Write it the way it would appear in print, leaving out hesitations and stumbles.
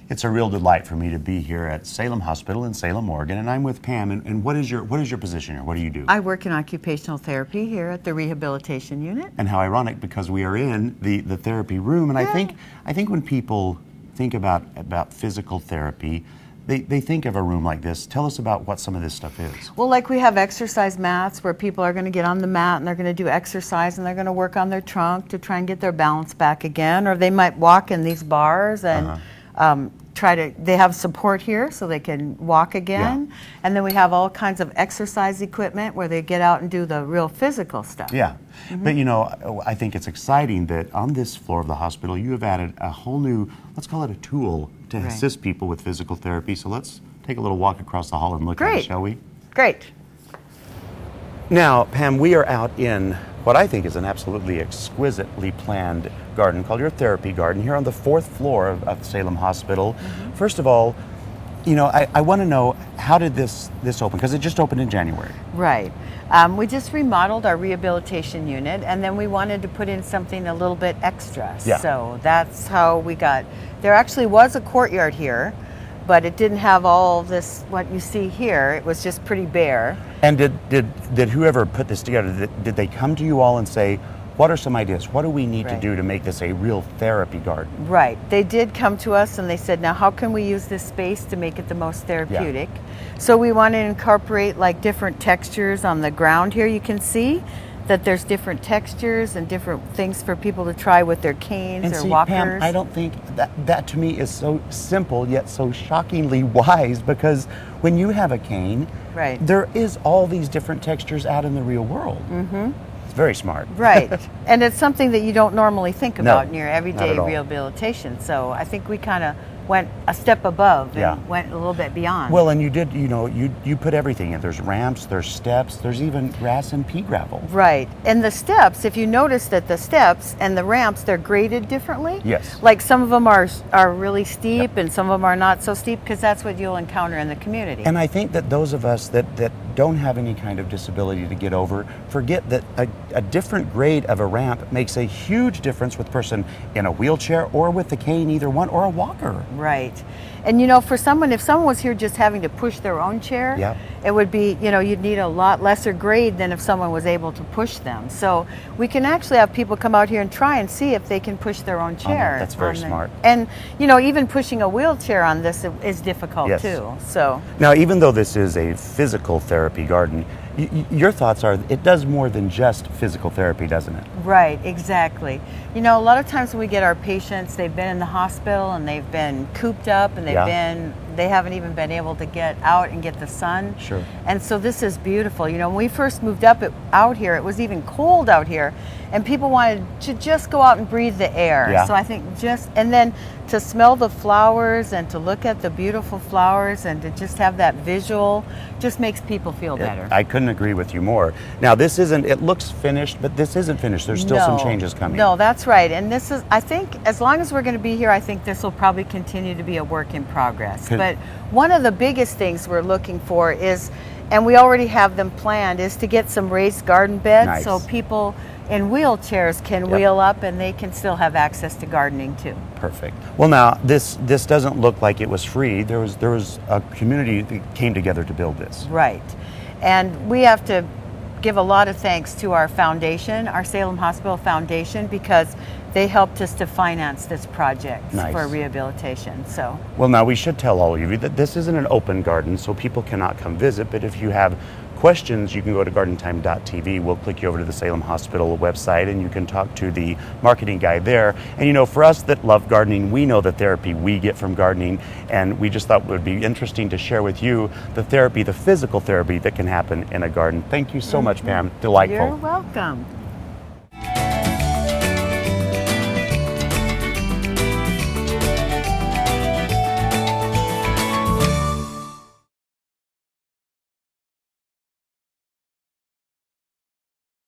It's a real delight for me to be here at Salem Hospital in Salem, Oregon, and I'm with Pam. And what is your position here? What do you do? I work in occupational therapy here at the rehabilitation unit. And how ironic, because we are in the therapy room. And I think when people think about physical therapy, they think of a room like this. Tell us about what some of this stuff is. Well, like we have exercise mats where people are going to get on the mat and they're going to do exercise and they're going to work on their trunk to try and get their balance back again, or they might walk in these bars and they have support here so they can walk again. And then we have all kinds of exercise equipment where they get out and do the real physical stuff. Yeah, but you know, I think it's exciting that on this floor of the hospital you have added a whole new, let's call it a tool to assist people with physical therapy. So let's take a little walk across the hall and look at it, shall we? Great. Now, Pam, we are out in what I think is an absolutely exquisitely planned garden called your therapy garden here on the 4th floor of Salem Hospital. First of all, you know, I want to know, how did this open? Because it just opened in January. Right. We just remodeled our rehabilitation unit, and then we wanted to put in something a little bit extra. Yeah. So that's how we got, there actually was a courtyard here, but it didn't have all this, what you see here. It was just pretty bare. And did whoever put this together, did they come to you all and say, what are some ideas? What do we need to do to make this a real therapy garden? Right. They did come to us and they said, now how can we use this space to make it the most therapeutic? So we want to incorporate like different textures on the ground here. You can see that there's different textures and different things for people to try with their canes and or see, walkers. Pam, I don't think that to me is so simple yet so shockingly wise, because when you have a cane, there is all these different textures out in the real world. It's very smart. Right. And it's something that you don't normally think about in your everyday rehabilitation. So I think we kind of went a step above and went a little bit beyond. Well, and you did, you know, you put everything in. There's ramps, there's steps, there's even grass and pea gravel. Right. And the steps, if you notice that the steps and the ramps, they're graded differently. Yes. Like some of them are really steep and some of them are not so steep, because that's what you'll encounter in the community. And I think that those of us that don't have any kind of disability to get over forget that a different grade of a ramp makes a huge difference with a person in a wheelchair or with the cane, either one, or a walker. Right. And you know, for someone, if someone was here just having to push their own chair, it would be, you know, you'd need a lot lesser grade than if someone was able to push them. So we can actually have people come out here and try and see if they can push their own chair. That's very smart. And you know, even pushing a wheelchair on this is difficult too. So now, even though this is a physical therapy garden, your thoughts are it does more than just physical therapy, doesn't it? Right, exactly. You know, a lot of times when we get our patients, they've been in the hospital and they've been cooped up and they haven't even been able to get out and get the sun. Sure. And so this is beautiful. You know, when we first moved out here, it was even cold out here, and people wanted to just go out and breathe the air. So I think and then to smell the flowers and to look at the beautiful flowers and to just have that visual just makes people feel better. I couldn't agree with you more. Now, this isn't, it looks finished, but this isn't finished. There's still some changes coming. No, that's right. And this is, I think, as long as we're going to be here, I think this will probably continue to be a work in progress. But one of the biggest things we're looking for is, and we already have them planned, is to get some raised garden beds so people in wheelchairs can wheel up and they can still have access to gardening too. Perfect. Well, now this doesn't look like it was free. There was a community that came together to build this. Right. And we have to give a lot of thanks to our foundation, our Salem Hospital Foundation, because they helped us to finance this project for rehabilitation. So, well, now we should tell all of you that this isn't an open garden, so people cannot come visit, but if you have questions, you can go to gardentime.tv. We'll click you over to the Salem Hospital website and you can talk to the marketing guy there. And you know, for us that love gardening, we know the therapy we get from gardening, and we just thought it would be interesting to share with you the therapy, the physical therapy that can happen in a garden. Thank you so much, Pam. Delightful. You're welcome.